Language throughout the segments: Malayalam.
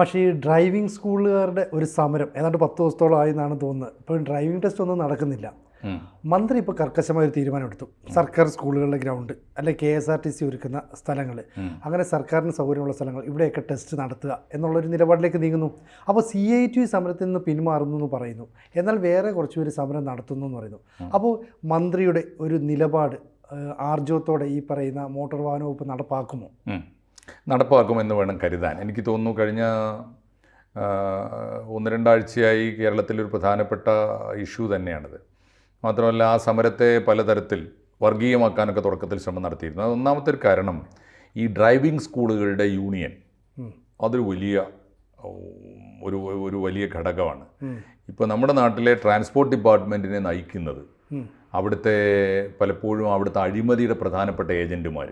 പക്ഷേ ഈ ഡ്രൈവിംഗ് സ്കൂളുകാരുടെ ഒരു സമരം ഏതാണ്ട് 10 ദിവസത്തോളമായി എന്നാണ് തോന്നുന്നത്. ഇപ്പോൾ ഡ്രൈവിംഗ് ടെസ്റ്റ് ഒന്നും നടക്കുന്നില്ല. മന്ത്രി ഇപ്പോൾ കർക്കശമായ ഒരു തീരുമാനമെടുത്തു. സർക്കാർ സ്കൂളുകളുടെ ഗ്രൗണ്ട് അല്ലെ KSRTC ഒരുക്കുന്ന സ്ഥലങ്ങൾ, അങ്ങനെ സർക്കാരിന് സൗകര്യമുള്ള സ്ഥലങ്ങൾ ഇവിടെയൊക്കെ ടെസ്റ്റ് നടത്തുക എന്നുള്ളൊരു നിലപാടിലേക്ക് നീങ്ങുന്നു. അപ്പോൾ CIT സമരത്തിൽ നിന്ന് പിന്മാറുന്നു എന്ന് പറയുന്നു, എന്നാൽ വേറെ കുറച്ചുപേർ സമരം നടത്തുന്നു എന്ന് പറയുന്നു. അപ്പോൾ മന്ത്രിയുടെ ഒരു നിലപാട് ആർജവത്തോടെ ഈ പറയുന്ന മോട്ടോർ വാഹന വകുപ്പ് നടപ്പാക്കുമെന്ന് വേണം കരുതാൻ. എനിക്ക് തോന്നുന്നു കഴിഞ്ഞ 1-2 ആഴ്ചയായി കേരളത്തിലൊരു പ്രധാനപ്പെട്ട ഇഷ്യൂ തന്നെയാണിത്. മാത്രമല്ല ആ സമരത്തെ പലതരത്തിൽ വർഗീയമാക്കാനൊക്കെ തുടക്കത്തിൽ ശ്രമം നടത്തിയിരുന്നു. അത് ഒന്നാമത്തെ ഒരു കാരണം ഈ ഡ്രൈവിംഗ് സ്കൂളുകളുടെ യൂണിയൻ അതൊരു വലിയ ഘടകമാണ്. ഇപ്പോൾ നമ്മുടെ നാട്ടിലെ ട്രാൻസ്പോർട്ട് ഡിപ്പാർട്ട്മെൻറ്റിനെ നയിക്കുന്നത് അവിടുത്തെ പലപ്പോഴും അവിടുത്തെ അഴിമതിയുടെ പ്രധാനപ്പെട്ട ഏജൻറ്റുമാർ.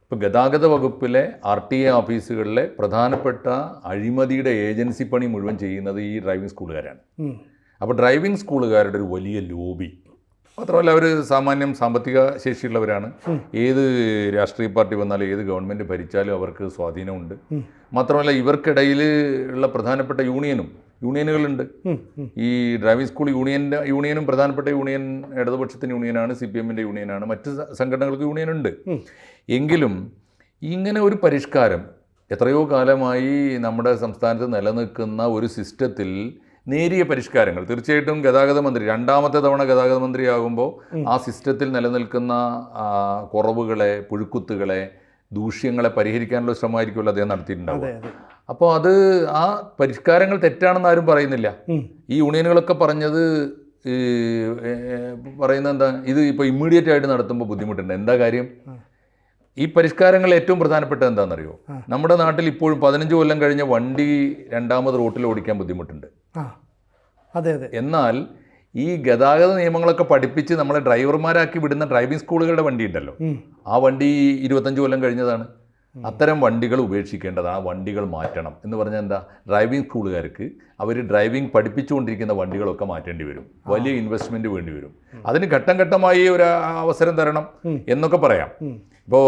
ഇപ്പോൾ ഗതാഗത വകുപ്പിലെ RTA ഓഫീസുകളിലെ പ്രധാനപ്പെട്ട അഴിമതിയുടെ ഏജൻസി പണി മുഴുവൻ ചെയ്യുന്നത് ഈ ഡ്രൈവിംഗ് സ്കൂളുകാരാണ്. അപ്പോൾ ഡ്രൈവിംഗ് സ്കൂളുകാരുടെ ഒരു വലിയ ലോബി, മാത്രമല്ല അവർ സാമാന്യം സാമ്പത്തിക ശേഷിയുള്ളവരാണ്. ഏത് രാഷ്ട്രീയ പാർട്ടി വന്നാലും ഏത് ഗവൺമെൻറ് ഭരിച്ചാലും അവർക്ക് സ്വാധീനമുണ്ട്. മാത്രമല്ല ഇവർക്കിടയിൽ ഉള്ള പ്രധാനപ്പെട്ട യൂണിയനുകളുണ്ട്. ഈ ഡ്രൈവിംഗ് സ്കൂൾ യൂണിയനും പ്രധാനപ്പെട്ട യൂണിയൻ ഇടതുപക്ഷത്തിൻ്റെ യൂണിയനാണ്, CPMൻ്റെ യൂണിയനാണ്, മറ്റ് സംഘടനകൾക്ക് യൂണിയനുണ്ട്. എങ്കിലും ഇങ്ങനെ ഒരു പരിഷ്കാരം എത്രയോ കാലമായി നമ്മുടെ സംസ്ഥാനത്ത് നിലനിൽക്കുന്ന ഒരു സിസ്റ്റത്തിൽ നേരിയ പരിഷ്കാരങ്ങൾ തീർച്ചയായിട്ടും ഗതാഗത മന്ത്രി രണ്ടാമത്തെ തവണ ഗതാഗത മന്ത്രിയാകുമ്പോൾ ആ സിസ്റ്റത്തിൽ നിലനിൽക്കുന്ന കുറവുകളെ, പുഴുക്കുത്തുകളെ, ദൂഷ്യങ്ങളെ പരിഹരിക്കാനുള്ള ശ്രമമായിരിക്കുമല്ലോ അദ്ദേഹം നടത്തിയിട്ടുണ്ടാവുക. അപ്പോൾ അത് ആ പരിഷ്കാരങ്ങൾ തെറ്റാണെന്ന് ആരും പറയുന്നില്ല. ഈ യൂണിയനുകളൊക്കെ പറയുന്നത് എന്താ, ഇത് ഇപ്പോൾ ഇമ്മീഡിയറ്റ് ആയിട്ട് നടത്തുമ്പോൾ ബുദ്ധിമുട്ടുണ്ട്. എന്താ കാര്യം? ഈ പരിഷ്കാരങ്ങൾ ഏറ്റവും പ്രധാനപ്പെട്ടത് എന്താണെന്നറിയോ? നമ്മുടെ നാട്ടിൽ ഇപ്പോഴും 15 കൊല്ലം കഴിഞ്ഞ വണ്ടി രണ്ടാമത് റോട്ടിൽ ഓടിക്കാൻ ബുദ്ധിമുട്ടുണ്ട്. എന്നാൽ ഈ ഗതാഗത നിയമങ്ങളൊക്കെ പഠിപ്പിച്ച് നമ്മളെ ഡ്രൈവർമാരാക്കി വിടുന്ന ഡ്രൈവിംഗ് സ്കൂളുകളുടെ വണ്ടി ഉണ്ടല്ലോ, ആ വണ്ടി 25 കൊല്ലം കഴിഞ്ഞതാണ്. അത്തരം വണ്ടികൾ ഉപേക്ഷിക്കേണ്ടത്, ആ വണ്ടികൾ മാറ്റണം എന്ന് പറഞ്ഞാൽ എന്താ, ഡ്രൈവിംഗ് സ്കൂളുകാർക്ക് അവർ ഡ്രൈവിംഗ് പഠിപ്പിച്ചുകൊണ്ടിരിക്കുന്ന വണ്ടികളൊക്കെ മാറ്റേണ്ടി വരും, വലിയ ഇൻവെസ്റ്റ്മെൻറ്റ് വേണ്ടി വരും. അതിന് ഘട്ടം ഘട്ടമായി ഒരു അവസരം തരണം എന്നൊക്കെ പറയാം. ഇപ്പോൾ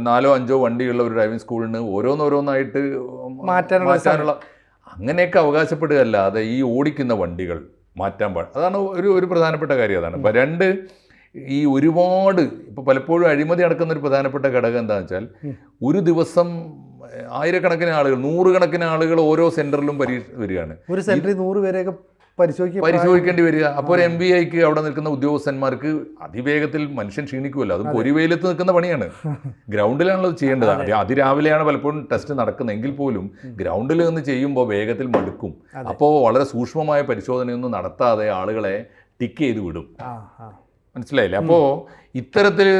4-5 വണ്ടിയുള്ള ഒരു ഡ്രൈവിംഗ് സ്കൂളിന് ഓരോന്നായിട്ട് മാറ്റാനുള്ള അങ്ങനെയൊക്കെ അവകാശപ്പെടുകയല്ലാതെ ഈ ഓടിക്കുന്ന വണ്ടികൾ മാറ്റാൻ പാടില്ല. അതാണ് ഒരു പ്രധാനപ്പെട്ട കാര്യം. അതാണ്. അപ്പോൾ രണ്ട്, ഈ ഒരുപാട് ഇപ്പോൾ പലപ്പോഴും അഴിമതി നടക്കുന്ന ഒരു പ്രധാനപ്പെട്ട ഘടകം എന്താണെന്ന് വെച്ചാൽ, ഒരു ദിവസം ആയിരക്കണക്കിന് ആളുകൾ, 100 കണക്കിന് ആളുകൾ ഓരോ സെൻറ്ററിലും വരികയാണ്. ഒരു സെൻറ്ററിൽ 100 പേരെയൊക്കെ പരിശോധിക്കേണ്ടി വരിക. അപ്പോൾ ഒരു MVIക്ക് അവിടെ നിൽക്കുന്ന ഉദ്യോഗസ്ഥന്മാർക്ക് അതിവേഗത്തിൽ മനുഷ്യൻ ക്ഷീണിക്കുമല്ലോ. അതും ഒരു വെയിലത്ത് നിൽക്കുന്ന പണിയാണ്. ഗ്രൗണ്ടിലാണല്ലോ ചെയ്യേണ്ടത്. അതിരാവിലെയാണ് പലപ്പോഴും ടെസ്റ്റ് നടക്കുന്നതെങ്കിൽ പോലും ഗ്രൗണ്ടിൽ നിന്ന് ചെയ്യുമ്പോൾ വേഗത്തിൽ മടുക്കും. അപ്പോൾ വളരെ സൂക്ഷ്മമായ പരിശോധനയൊന്നും നടത്താതെ ആളുകളെ ടിക്ക് ചെയ്ത് വിടും. മനസ്സിലായില്ലേ? അപ്പോൾ ഇത്തരത്തിൽ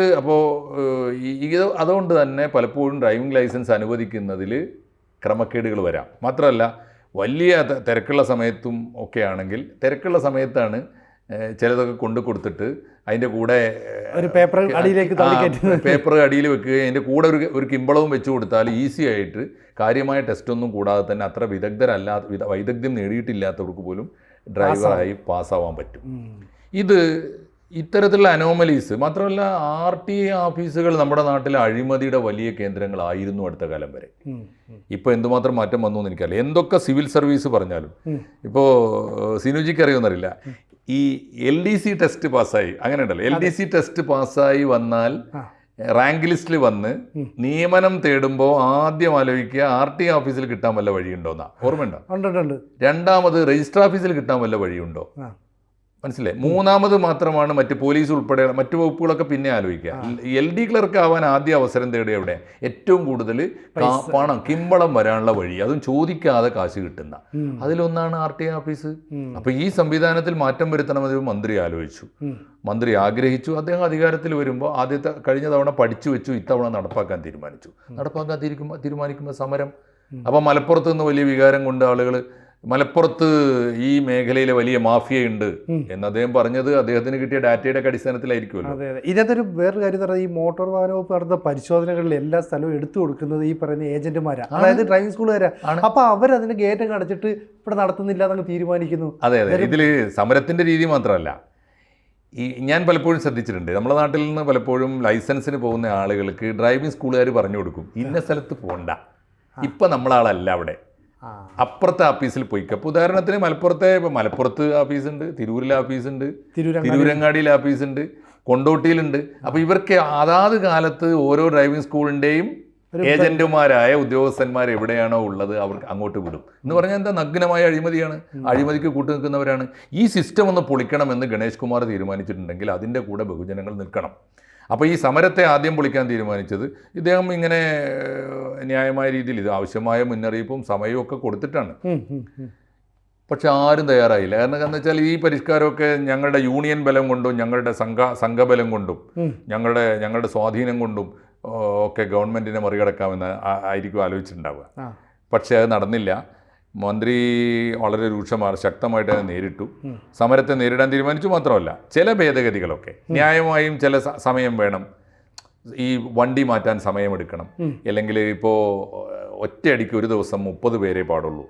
അതുകൊണ്ട് തന്നെ പലപ്പോഴും ഡ്രൈവിംഗ് ലൈസൻസ് അനുവദിക്കുന്നതിൽ ക്രമക്കേടുകൾ വരാം. മാത്രമല്ല വലിയ തിരക്കുള്ള സമയത്തും ഒക്കെ ആണെങ്കിൽ, തിരക്കുള്ള സമയത്താണ് ചിലതൊക്കെ കൊണ്ടു കൊടുത്തിട്ട് അതിൻ്റെ കൂടെ ഒരു പേപ്പർ അടിയിൽ വെക്കുകയും അതിൻ്റെ കൂടെ ഒരു കിമ്പളവും വെച്ച് കൊടുത്താൽ ഈസി ആയിട്ട് കാര്യമായ ടെസ്റ്റൊന്നും കൂടാതെ തന്നെ അത്ര വൈദഗ്ധ്യം നേടിയിട്ടില്ലാത്തവർക്ക് പോലും ഡ്രൈവറായി പാസ്സാവാൻ പറ്റും. ഇത്തരത്തിലുള്ള അനോമലീസ്. മാത്രമല്ല RTA ഓഫീസുകൾ നമ്മുടെ നാട്ടിലെ അഴിമതിയുടെ വലിയ കേന്ദ്രങ്ങളായിരുന്നു അടുത്ത കാലം വരെ. ഇപ്പോൾ എന്തുമാത്രം മാറ്റം വന്നു എന്ന് എനിക്കറിയില്ല. എന്തൊക്കെ സിവിൽ സർവീസ് പറഞ്ഞാലും, ഇപ്പോൾ സിനുജിക്ക് അറിയുമെന്നറിയില്ല, ഈ LDC ടെസ്റ്റ് പാസ്സായി, അങ്ങനെ ഉണ്ടല്ലോ, LDC ടെസ്റ്റ് പാസ്സായി വന്നാൽ റാങ്ക് ലിസ്റ്റിൽ വന്ന് നിയമനം തേടുമ്പോൾ ആദ്യം ആലോചിക്കുക RTA ഓഫീസിൽ കിട്ടാൻ വല്ല വഴിയുണ്ടോന്നാ. ഓർമ്മയുണ്ടോ? രണ്ടാമത് രജിസ്റ്റർ ഓഫീസിൽ കിട്ടാൻ വല്ല വഴിയുണ്ടോ? മനസ്സിലായി? മൂന്നാമത് മാത്രമാണ് മറ്റ് പോലീസ് ഉൾപ്പെടെ മറ്റു വകുപ്പുകളൊക്കെ പിന്നെ ആലോചിക്കുക. LD ക്ലർക്ക് ആവാൻ ആദ്യ അവസരം തേടിയ എവിടെ? ഏറ്റവും കൂടുതൽ പണം, കിമ്പളം വരാനുള്ള വഴി, അതും ചോദിക്കാതെ കാശ് കിട്ടുന്ന അതിലൊന്നാണ് RTA ഓഫീസ്. അപ്പോൾ ഈ സംവിധാനത്തിൽ മാറ്റം വരുത്തണമെന്ന് മന്ത്രി ആലോചിച്ചു, മന്ത്രി ആഗ്രഹിച്ചു. അദ്ദേഹം അധികാരത്തിൽ വരുമ്പോൾ കഴിഞ്ഞ തവണ പഠിച്ചു വെച്ചു, ഇത്തവണ നടപ്പാക്കാൻ തീരുമാനിക്കുമ്പോൾ സമരം. അപ്പോൾ മലപ്പുറത്ത് നിന്ന് വലിയ വികാരം കൊണ്ട് ആളുകൾ, മലപ്പുറത്ത് ഈ മേഖലയിലെ വലിയ മാഫിയ ഉണ്ട് എന്ന് അദ്ദേഹം പറഞ്ഞത് അദ്ദേഹത്തിന് കിട്ടിയ ഡാറ്റയുടെ അടിസ്ഥാനത്തിലായിരിക്കുമല്ലോ. ഇതിനകത്തൊരു വേറൊരു കാര്യം എന്ന് പറഞ്ഞാൽ, ഈ മോട്ടോർ വാഹന വകുപ്പ് നടത്തുന്ന പരിശോധനകളിൽ എല്ലാ സ്ഥലവും എടുത്തു കൊടുക്കുന്നത് ഈ പറയുന്ന ഏജന്റുമാരാണ്, അതായത് ഡ്രൈവിംഗ് സ്കൂളുകാരാണ്. അപ്പോൾ അവരതിന് ഗേറ്റ് അടച്ചിട്ട് ഇവിടെ നടത്തുന്നില്ല എന്നൊക്കെ തീരുമാനിക്കുന്നു. അതെ. ഇതിൽ സമരത്തിൻ്റെ രീതി മാത്രമല്ല, ഞാൻ പലപ്പോഴും ശ്രദ്ധിച്ചിട്ടുണ്ട്, നമ്മുടെ നാട്ടിൽ നിന്ന് പലപ്പോഴും ലൈസൻസിന് പോകുന്ന ആളുകൾക്ക് ഡ്രൈവിംഗ് സ്കൂളുകാർ പറഞ്ഞു കൊടുക്കും, ഇന്ന സ്ഥലത്ത് പോകണ്ട, ഇപ്പം നമ്മളാളല്ല അവിടെ, അപ്പുറത്തെ ആഫീസിൽ പോയിക്കുക. അപ്പോൾ ഉദാഹരണത്തിന് മലപ്പുറത്ത് ആഫീസുണ്ട്, തിരൂരിലെ ആഫീസുണ്ട്, തിരൂരങ്ങാടിയിൽ ആഫീസുണ്ട്, കൊണ്ടോട്ടിയിലുണ്ട്. അപ്പോൾ ഇവർക്ക് അതാത് കാലത്ത് ഓരോ ഡ്രൈവിംഗ് സ്കൂളിൻ്റെയും ഏജന്റുമാരായ ഉദ്യോഗസ്ഥന്മാർ എവിടെയാണോ ഉള്ളത് അവർക്ക് അങ്ങോട്ട് വിടും. എന്ന് പറഞ്ഞാൽ എന്താ, നഗ്നമായ അഴിമതിയാണ്, അഴിമതിക്ക് കൂട്ടുനിൽക്കുന്നവരാണ്. ഈ സിസ്റ്റം ഒന്ന് പൊളിക്കണമെന്ന് ഗണേഷ് കുമാർ തീരുമാനിച്ചിട്ടുണ്ടെങ്കിൽ അതിൻ്റെ കൂടെ ബഹുജനങ്ങൾ നിൽക്കണം. അപ്പോൾ ഈ സമരത്തെ ആദ്യം പൊളിക്കാൻ തീരുമാനിച്ചത് ഇദ്ദേഹം ഇങ്ങനെ ന്യായമായ രീതിയിൽ ഇത് ആവശ്യമായ മുന്നറിയിപ്പും സമയവും ഒക്കെ കൊടുത്തിട്ടാണ്. പക്ഷെ ആരും തയ്യാറായില്ല. കാരണം എന്താ വെച്ചാൽ ഈ പരിഷ്കാരമൊക്കെ ഞങ്ങളുടെ യൂണിയൻ ബലം കൊണ്ടും ഞങ്ങളുടെ സംഘബലം കൊണ്ടും ഞങ്ങളുടെ സ്വാധീനം കൊണ്ടും ഒക്കെ ഗവൺമെൻറ്റിനെ മറികടക്കാമെന്ന് ആയിരിക്കും ആലോചിച്ചിട്ടുണ്ടാവുക. പക്ഷേ അത് നടന്നില്ല. മന്ത്രി വളരെ ശക്തമായിട്ട് തന്നെ നേരിട്ടു. സമരത്തെ നേരിടാൻ തീരുമാനിച്ചു. മാത്രമല്ല ചില ഭേദഗതികളൊക്കെ ന്യായമായും ചില സമയം വേണം. ഈ വണ്ടി മാറ്റാൻ സമയമെടുക്കണം. അല്ലെങ്കിൽ ഇപ്പോൾ ഒറ്റയടിക്ക് ഒരു ദിവസം 30 പേരേ പാടുള്ളൂ.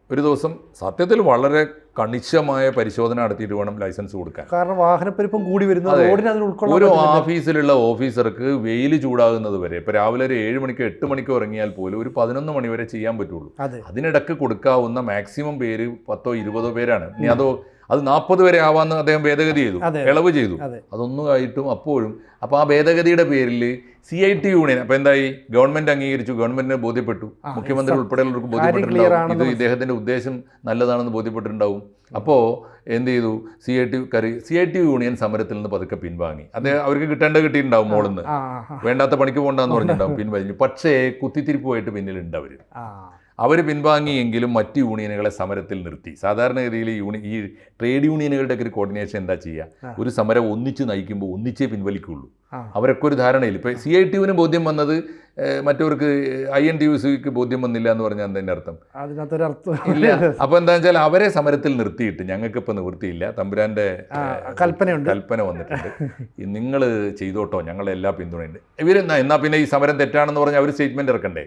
ഒരു ദിവസം സത്യത്തിൽ വളരെ കണിശമായ പരിശോധന നടത്തിയിട്ട് വേണം ലൈസൻസ് കൊടുക്കാൻ. കാരണം വാഹനപ്പെരുപ്പം കൂടി വരുന്നത് ഒരു ഓഫീസിലുള്ള ഓഫീസർക്ക് വെയിൽ ചൂടാകുന്നത് വരെ, ഇപ്പോൾ രാവിലെ ഒരു 7 മണിക്കോ 8 മണിക്കോ ഇറങ്ങിയാൽ പോലും ഒരു 11 മണി വരെ ചെയ്യാൻ പറ്റുള്ളൂ. അതിനിടക്ക് കൊടുക്കാവുന്ന മാക്സിമം പേര് 10 or 20 പേരാണ്. ഇനി അത് 40 വരെ ആവാന്ന് അദ്ദേഹം ഭേദഗതി ചെയ്തു, ഇളവ് ചെയ്തു. അതൊന്നും ആയിട്ടും അപ്പോഴും അപ്പോൾ ആ ഭേദഗതിയുടെ പേരിൽ CIT യൂണിയൻ അപ്പോൾ എന്തായി, ഗവൺമെൻറ് അംഗീകരിച്ചു, ഗവൺമെൻറ്റിനെ ബോധ്യപ്പെട്ടു, മുഖ്യമന്ത്രി ഉൾപ്പെടെയുള്ളവർക്ക് ബോധ്യപ്പെട്ടിട്ടുണ്ടാവും ഇത് ഇദ്ദേഹത്തിൻ്റെ ഉദ്ദേശം നല്ലതാണെന്ന് ബോധ്യപ്പെട്ടിട്ടുണ്ടാവും. അപ്പോൾ എന്ത് ചെയ്തു, CIT യൂണിയൻ സമരത്തിൽ നിന്ന് പതുക്കെ പിൻവാങ്ങി. അവർക്ക് കിട്ടിയിട്ടുണ്ടാവും, മോളിന്ന് വേണ്ടാത്ത പണിക്ക് പോകണ്ടെന്ന് പറഞ്ഞിട്ടുണ്ടാവും, പിൻവലിഞ്ഞു. പക്ഷേ കുത്തിത്തിരിപ്പുമായിട്ട് പിന്നിലുണ്ട് അവർ പിൻവാങ്ങിയെങ്കിലും മറ്റ് യൂണിയനുകളെ സമരത്തിൽ നിർത്തി. സാധാരണഗതിയിൽ ഈ ട്രേഡ് യൂണിയനുകളുടെ ഒരു കോർഡിനേഷൻ എന്താ ചെയ്യുക, ഒരു സമരം ഒന്നിച്ച് നയിക്കുമ്പോൾ ഒന്നിച്ചേ പിൻവലിക്കുള്ളൂ. അവരൊക്കെ ഒരു ധാരണയിൽ ഇപ്പോൾ CITUവിന് ബോധ്യം വന്നത് മറ്റവർക്ക് INTUCക്ക് ബോധ്യം വന്നില്ല എന്ന് പറഞ്ഞാൽ അതിൻ്റെ അർത്ഥം ഇല്ല. അപ്പോൾ എന്താ വെച്ചാൽ അവരെ സമരത്തിൽ നിർത്തിയിട്ട് ഞങ്ങൾക്കിപ്പോൾ നിവൃത്തിയില്ല, തമ്പുരാൻ്റെ കൽപ്പന വന്നിട്ടുണ്ട്, നിങ്ങൾ ചെയ്തോട്ടോ, ഞങ്ങളെല്ലാ പിന്തുണയുണ്ട്. എന്നാ പിന്നെ ഈ സമരം തെറ്റാണെന്ന് പറഞ്ഞാൽ അവർ സ്റ്റേറ്റ്മെൻറ്റ് ഇറക്കണ്ടേ,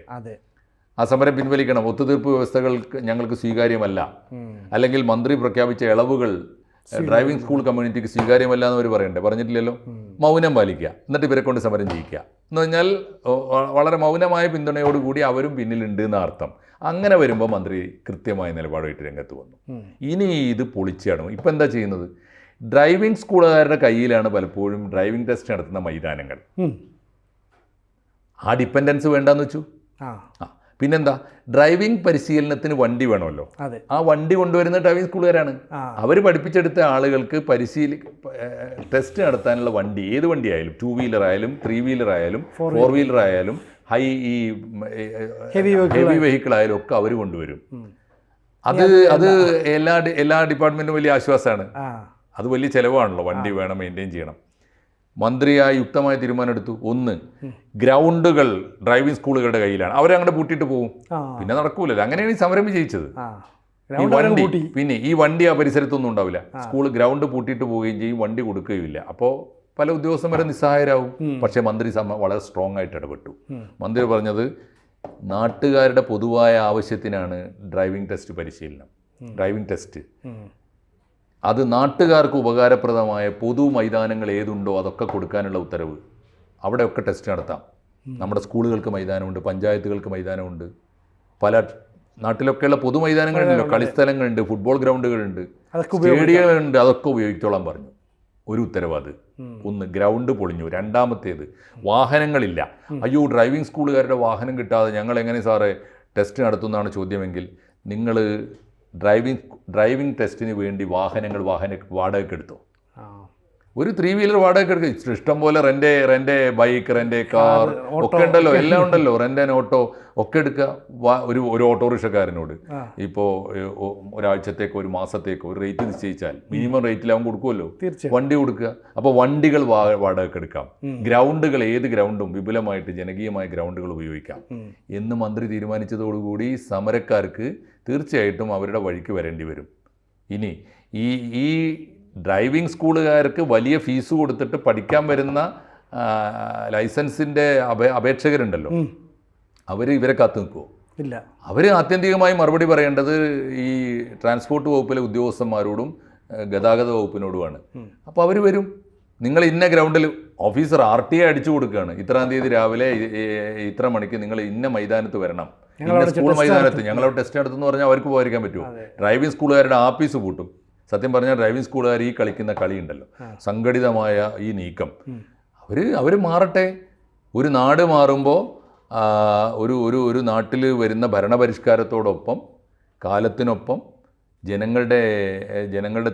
ആ സമരം പിൻവലിക്കണം, ഒത്തുതീർപ്പ് വ്യവസ്ഥകൾക്ക് ഞങ്ങൾക്ക് സ്വീകാര്യമല്ല, അല്ലെങ്കിൽ മന്ത്രി പ്രഖ്യാപിച്ച ഇളവുകൾ ഡ്രൈവിംഗ് സ്കൂൾ കമ്മ്യൂണിറ്റിക്ക് സ്വീകാര്യമല്ല എന്ന് അവർ പറയണ്ടേ, പറഞ്ഞിട്ടില്ലല്ലോ. മൗനം പാലിക്കുക, എന്നിട്ട് ഇവരെ കൊണ്ട് സമരം ചെയ്യിക്കുക എന്ന് പറഞ്ഞാൽ വളരെ മൗനമായ പിന്തുണയോടുകൂടി അവരും പിന്നിലുണ്ട് എന്ന അർത്ഥം. അങ്ങനെ വരുമ്പോൾ മന്ത്രി കൃത്യമായ നിലപാടായിട്ട് രംഗത്ത് വന്നു. ഇനി ഇത് പൊളിച്ചാണ്. ഇപ്പം എന്താ ചെയ്യുന്നത്, ഡ്രൈവിംഗ് സ്കൂളുകാരുടെ കയ്യിലാണ് പലപ്പോഴും ഡ്രൈവിംഗ് ടെസ്റ്റ് നടത്തുന്ന മൈതാനങ്ങൾ. ആ ഡിപ്പെൻഡൻസ് വേണ്ടെന്ന് വെച്ചു. പിന്നെന്താ, ഡ്രൈവിംഗ് പരിശീലനത്തിന് വണ്ടി വേണമല്ലോ, ആ വണ്ടി കൊണ്ടുവരുന്ന ഡ്രൈവിംഗ് സ്കൂളുകാരാണ്. അവർ പഠിപ്പിച്ചെടുത്ത ആളുകൾക്ക് ടെസ്റ്റ് നടത്താനുള്ള വണ്ടി, ഏത് വണ്ടിയായാലും, 2 വീലർ ആയാലും 3 വീലർ ആയാലും 4 വീലർ ആയാലും ഹെവി വെഹിക്കിൾ ആയാലും ഒക്കെ അവർ കൊണ്ടുവരും. അത് എല്ലാ ഡിപ്പാർട്ട്മെൻറ്റും വലിയ ആശ്വാസമാണ്. അത് വലിയ ചിലവാണല്ലോ, വണ്ടി വേണം, മെയിൻറ്റെയിൻ ചെയ്യണം. മന്ത്രി ആ യുക്തമായ തീരുമാനം എടുത്തു. ഒന്ന്, ഗ്രൗണ്ടുകൾ ഡ്രൈവിംഗ് സ്കൂളുകളുടെ കയ്യിലാണ്, അവരങ്ങോട്ട് പൂട്ടിയിട്ട് പോകും, പിന്നെ നടക്കൂലല്ലോ. അങ്ങനെയാണ് ഈ സമരം വിജയിച്ചത്. പിന്നെ ഈ വണ്ടി ആ പരിസരത്തൊന്നും ഉണ്ടാവില്ല, സ്കൂൾ ഗ്രൗണ്ട് പൂട്ടിയിട്ട് പോവുകയും ചെയ്യും, വണ്ടി കൊടുക്കുകയില്ല. അപ്പോൾ പല ഉദ്യോഗസ്ഥന്മാരെ നിസ്സഹായരാകും. പക്ഷേ മന്ത്രി വളരെ സ്ട്രോങ് ആയിട്ട് ഇടപെട്ടു. മന്ത്രി പറഞ്ഞത് നാട്ടുകാരുടെ പൊതുവായ ആവശ്യത്തിനാണ് ഡ്രൈവിംഗ് ടെസ്റ്റ് പരിശീലനം, ഡ്രൈവിംഗ് ടെസ്റ്റ്. അത് നാട്ടുകാർക്ക് ഉപകാരപ്രദമായ പൊതു മൈതാനങ്ങൾ ഏതുണ്ടോ അതൊക്കെ കൊടുക്കാനുള്ള ഉത്തരവ്. അവിടെയൊക്കെ ടെസ്റ്റ് നടത്താം. നമ്മുടെ സ്കൂളുകൾക്ക് മൈതാനമുണ്ട്, പഞ്ചായത്തുകൾക്ക് മൈതാനമുണ്ട്, പല നാട്ടിലൊക്കെയുള്ള പൊതു മൈതാനങ്ങളുണ്ടല്ലോ, കളിസ്ഥലങ്ങളുണ്ട്, ഫുട്ബോൾ ഗ്രൗണ്ടുകളുണ്ട്, സ്റ്റേഡിയങ്ങളുണ്ട്, അതൊക്കെ ഉപയോഗിച്ചോളാൻ പറഞ്ഞു. ഒരു ഉത്തരവ് അത്. ഒന്ന്, ഗ്രൗണ്ട് പൊളിഞ്ഞു. രണ്ടാമത്തേത്, വാഹനങ്ങളില്ല. അയ്യോ, ഡ്രൈവിംഗ് സ്കൂളുകാരുടെ വാഹനം കിട്ടാതെ ഞങ്ങൾ എങ്ങനെ സാറേ ടെസ്റ്റ് നടത്തുന്നതാണ് ചോദ്യമെങ്കിൽ, നിങ്ങൾ ഡ്രൈവിംഗ് ടെസ്റ്റിന് വേണ്ടി വാടകയ്ക്ക് എടുത്തോ. ഒരു 3 വീലർ വാടകയ്ക്ക് എടുക്കുക. ഇഷ്ടം പോലെ റെൻ്റ് ബൈക്ക്, റെൻ്റ് കാർ ഒക്കെ ഉണ്ടല്ലോ, എല്ലാം ഉണ്ടല്ലോ, റെൻ്റ് ആൻഡ് ഓട്ടോ ഒക്കെ എടുക്കുക. ഒരു ഓട്ടോറിക്ഷക്കാരനോട് ഇപ്പോൾ ഒരാഴ്ചത്തേക്കോ ഒരു മാസത്തേക്കോ ഒരു റേറ്റ് നിശ്ചയിച്ചാൽ മിനിമം റേറ്റിലാവും കൊടുക്കുമല്ലോ, വണ്ടി കൊടുക്കുക. അപ്പോൾ വണ്ടികൾ വാടകയ്ക്ക് എടുക്കാം. ഗ്രൗണ്ടുകൾ, ഏത് ഗ്രൗണ്ടും വിപുലമായിട്ട് ജനകീയമായ ഗ്രൗണ്ടുകൾ ഉപയോഗിക്കാം എന്ന് മന്ത്രി തീരുമാനിച്ചതോടുകൂടി സമരക്കാർക്ക് തീർച്ചയായിട്ടും അവരുടെ വഴിക്ക് വരേണ്ടി വരും. ഇനി ഈ ഡ്രൈവിംഗ് സ്കൂളുകാർക്ക് വലിയ ഫീസ് കൊടുത്തിട്ട് പഠിക്കാൻ വരുന്ന ലൈസൻസിൻ്റെ അപേക്ഷകരുണ്ടല്ലോ, അവർ ഇവരെ കാത്തു നിൽക്കുമോ? ഇല്ല. അവർ ആത്യന്തികമായി മറുപടി പറയേണ്ടത് ഈ ട്രാൻസ്പോർട്ട് വകുപ്പിലെ ഉദ്യോഗസ്ഥന്മാരോടും ഗതാഗത വകുപ്പിനോടുമാണ്. അപ്പോൾ അവർ വരും. നിങ്ങൾ ഇന്ന ഗ്രൗണ്ടിൽ ഓഫീസർ RTA അടിച്ചു കൊടുക്കുകയാണ്, ഇത്രാം തീയതി രാവിലെ ഇത്ര മണിക്ക് നിങ്ങൾ ഇന്ന മൈതാനത്ത് വരണം, ഇന്ന സ്കൂൾ മൈതാനത്ത് ഞങ്ങളവിടെ ടെസ്റ്റ് നടത്തുമെന്ന് പറഞ്ഞാൽ അവർക്ക് പോകാതിരിക്കാൻ പറ്റുമോ? ഡ്രൈവിംഗ് സ്കൂളുകാരുടെ ആപ്പീസ് പൂട്ടും. സത്യം പറഞ്ഞാൽ ഡ്രൈവിംഗ് സ്കൂളുകാർ ഈ കളിക്കുന്ന കളിയുണ്ടല്ലോ, സംഘടിതമായ ഈ നീക്കം, അവർ മാറട്ടെ. ഒരു നാട് മാറുമ്പോൾ ഒരു നാട്ടിൽ വരുന്ന ഭരണപരിഷ്കാരത്തോടൊപ്പം കാലത്തിനൊപ്പം ജനങ്ങളുടെ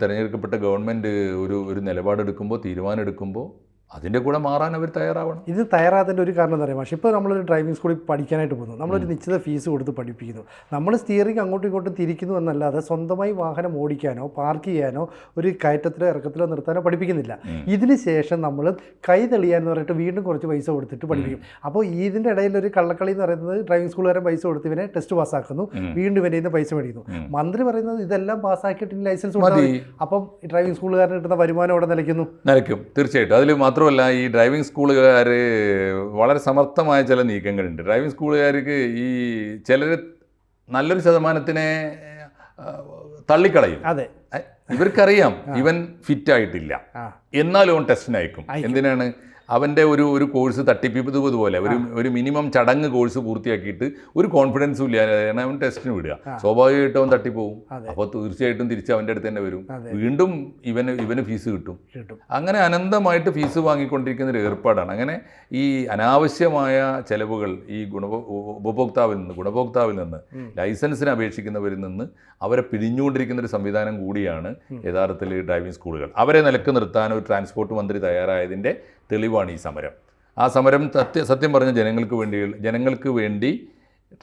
തിരഞ്ഞെടുക്കപ്പെട്ട ഗവൺമെൻറ് ഒരു നിലപാടെടുക്കുമ്പോൾ, തീരുമാനം എടുക്കുമ്പോൾ അതിൻ്റെ കൂടെ മാറാൻ അവർ തയ്യാറാവണം. ഇത് തയ്യാറാകാത്തതിൻ്റെ ഒരു കാരണം എന്താ പറയുക, പക്ഷേ ഇപ്പോൾ നമ്മളൊരു ഡ്രൈവിംഗ് സ്കൂളിൽ പഠിക്കാനായിട്ട് പോകുന്നു, നമ്മളൊരു നിശ്ചിത ഫീസ് കൊടുത്ത് പഠിപ്പിക്കുന്നു, നമ്മൾ സ്റ്റിയറിംഗ് അങ്ങോട്ടും ഇങ്ങോട്ടും തിരിക്കുന്നു എന്നല്ലാതെ സ്വന്തമായി വാഹനം ഓടിക്കാനോ പാർക്ക് ചെയ്യാനോ ഒരു കയറ്റത്തിലോ ഇറക്കത്തിലോ നിർത്താനോ പഠിപ്പിക്കുന്നില്ല. ഇതിന് ശേഷം നമ്മൾ കൈ തെളിയാന്ന് പറഞ്ഞിട്ട് വീണ്ടും കുറച്ച് പൈസ കൊടുത്തിട്ട് പഠിപ്പിക്കും. അപ്പോൾ ഇതിൻ്റെ ഇടയിൽ ഒരു കള്ളക്കളി എന്ന് പറയുന്നത് ഡ്രൈവിംഗ് സ്കൂളുകാരൻ പൈസ കൊടുത്ത് ഇവനെ ടെസ്റ്റ് പാസ്സാക്കുന്നു, വീണ്ടും ഇവൻ്റെ നിന്ന് പൈസ മേടിക്കുന്നു. മന്ത്രി പറയുന്നത് ഇതെല്ലാം പാസ്സാക്കിയിട്ട് ലൈസൻസ് കൊടുത്താൽ അപ്പം ഡ്രൈവിംഗ് സ്കൂളുകാരന് കിട്ടുന്ന വരുമാനം അവിടെ നിലയ്ക്കും. തീർച്ചയായിട്ടും. അതിൽ മാത്രമല്ല, ഈ ഡ്രൈവിംഗ് സ്കൂളുകാർ വളരെ സമർത്ഥമായ ചില നീക്കങ്ങളുണ്ട്. ഡ്രൈവിംഗ് സ്കൂളുകാർക്ക് ഈ ചിലർ നല്ലൊരു ശതമാനത്തിനെ തള്ളിക്കളയും. അതെ, ഇവർക്കറിയാം ഇവൻ ഫിറ്റ് ആയിട്ടില്ല, എന്നാലും അവൻ ടെസ്റ്റിന് അയക്കും. എന്തിനാണ്? അവൻ്റെ ഒരു കോഴ്സ് തട്ടിപ്പിതുപോലെ ഒരു മിനിമം ചടങ്ങ് കോഴ്സ് പൂർത്തിയാക്കിയിട്ട് ഒരു കോൺഫിഡൻസും ഇല്ലാതെയാണ് അവൻ ടെസ്റ്റിന് വിടുക. സ്വാഭാവികമായിട്ടും അവൻ തട്ടിപ്പോവും. അപ്പോൾ തീർച്ചയായിട്ടും തിരിച്ച് അവൻ്റെ അടുത്ത് തന്നെ വരും, വീണ്ടും ഇവന് ഫീസ് കിട്ടും. അങ്ങനെ അനന്തമായിട്ട് ഫീസ് വാങ്ങിക്കൊണ്ടിരിക്കുന്ന ഒരു ഏർപ്പാടാണ്. അങ്ങനെ ഈ അനാവശ്യമായ ചെലവുകൾ ഈ ഗുണഭോക്താവിൽ നിന്ന് ലൈസൻസിന് അപേക്ഷിക്കുന്നവരിൽ നിന്ന് അവരെ പിരിഞ്ഞുകൊണ്ടിരിക്കുന്ന ഒരു സംവിധാനം കൂടിയാണ് യഥാർത്ഥത്തിൽ ഡ്രൈവിംഗ് സ്കൂളുകൾ. അവരെ നിലക്ക് നിർത്താൻ ഒരു ട്രാൻസ്പോർട്ട് മന്ത്രി തയ്യാറായതിൻ്റെ തെളിവാണ് ഈ സമരം. ആ സമരം സത്യം പറഞ്ഞ ജനങ്ങൾക്ക് വേണ്ടി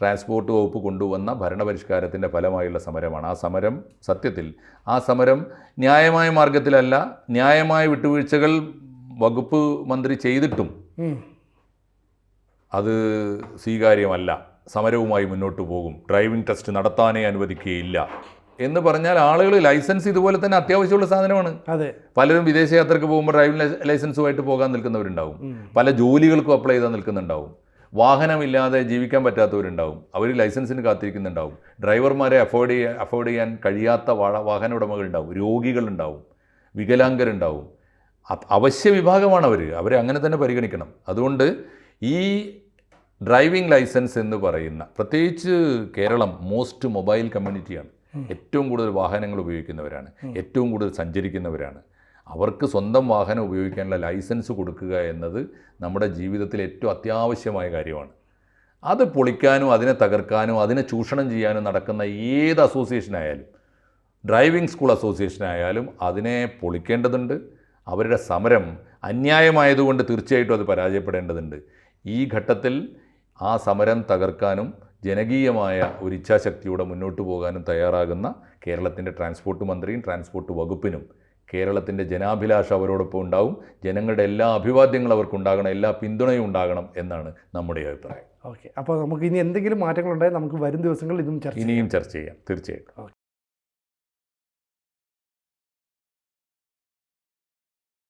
ട്രാൻസ്പോർട്ട് വകുപ്പ് കൊണ്ടുവന്ന ഭരണപരിഷ്കാരത്തിൻ്റെ ഫലമായുള്ള സമരമാണ്. ആ സമരം ന്യായമായ മാർഗത്തിലല്ല, ന്യായമായ വിട്ടുവീഴ്ചകൾ വകുപ്പ് മന്ത്രി ചെയ്തിട്ടും അത് സ്വീകാര്യമല്ല. സമരവുമായി മുന്നോട്ട് പോകും, ഡ്രൈവിംഗ് ടെസ്റ്റ് നടത്താനേ അനുവദിക്കുകയില്ല എന്ന് പറഞ്ഞാൽ ആളുകൾ ലൈസൻസ് ഇതുപോലെ തന്നെ അത്യാവശ്യമുള്ള സാധനമാണ്. അതെ, പലരും വിദേശയാത്രയ്ക്ക് പോകുമ്പോൾ ഡ്രൈവിംഗ് ലൈസൻസുമായിട്ട് പോകാൻ നിൽക്കുന്നവരുണ്ടാവും, പല ജോലികൾക്കും അപ്ലൈ ചെയ്താൽ നിൽക്കുന്നുണ്ടാവും, വാഹനമില്ലാതെ ജീവിക്കാൻ പറ്റാത്തവരുണ്ടാവും, അവർ ലൈസൻസിന് കാത്തിരിക്കുന്നുണ്ടാവും, ഡ്രൈവർമാരെ അഫോർഡ് ചെയ്യാൻ കഴിയാത്ത വാഹന ഉടമകളുണ്ടാവും, രോഗികളുണ്ടാവും, വികലാംഗരുണ്ടാവും. അവശ്യ വിഭാഗമാണ് അവരെ അങ്ങനെ തന്നെ പരിഗണിക്കണം. അതുകൊണ്ട് ഈ ഡ്രൈവിംഗ് ലൈസൻസ് എന്ന് പറയുന്ന, പ്രത്യേകിച്ച് കേരളം മോസ്റ്റ് മൊബൈൽ കമ്മ്യൂണിറ്റിയാണ്, ഏറ്റവും കൂടുതൽ വാഹനങ്ങൾ ഉപയോഗിക്കുന്നവരാണ്, ഏറ്റവും കൂടുതൽ സഞ്ചരിക്കുന്നവരാണ്. അവർക്ക് സ്വന്തം വാഹനം ഉപയോഗിക്കാനുള്ള ലൈസൻസ് കൊടുക്കുക എന്നത് നമ്മുടെ ജീവിതത്തിൽ ഏറ്റവും അത്യാവശ്യമായ കാര്യമാണ്. അത് പൊളിക്കാനും അതിനെ തകർക്കാനും അതിനെ ചൂഷണം ചെയ്യാനും നടക്കുന്ന ഏത് അസോസിയേഷനായാലും, ഡ്രൈവിംഗ് സ്കൂൾ അസോസിയേഷനായാലും അതിനെ പൊളിക്കേണ്ടതുണ്ട്. അവരുടെ സമരം അന്യായമായതുകൊണ്ട് തീർച്ചയായിട്ടും അത് പരാജയപ്പെടേണ്ടതുണ്ട്. ഈ ഘട്ടത്തിൽ ആ സമരം തകർക്കാനും ജനകീയമായ ഒരു ഇച്ഛാശക്തിയോടെ മുന്നോട്ട് പോകാനും തയ്യാറാകുന്ന കേരളത്തിൻ്റെ ട്രാൻസ്പോർട്ട് മന്ത്രിയും ട്രാൻസ്പോർട്ട് വകുപ്പിനും കേരളത്തിൻ്റെ ജനാഭിലാഷ അവരോടൊപ്പം ഉണ്ടാവും. ജനങ്ങളുടെ എല്ലാ അഭിവാദ്യങ്ങളും അവർക്കുണ്ടാകണം, എല്ലാ പിന്തുണയും ഉണ്ടാകണം എന്നാണ് നമ്മുടെ അഭിപ്രായം. ഓക്കെ, അപ്പോൾ നമുക്ക് ഇനി എന്തെങ്കിലും മാറ്റങ്ങളുണ്ടായാൽ നമുക്ക് വരും ദിവസങ്ങളിൽ ഇനിയും ചർച്ച ചെയ്യാം. തീർച്ചയായിട്ടും.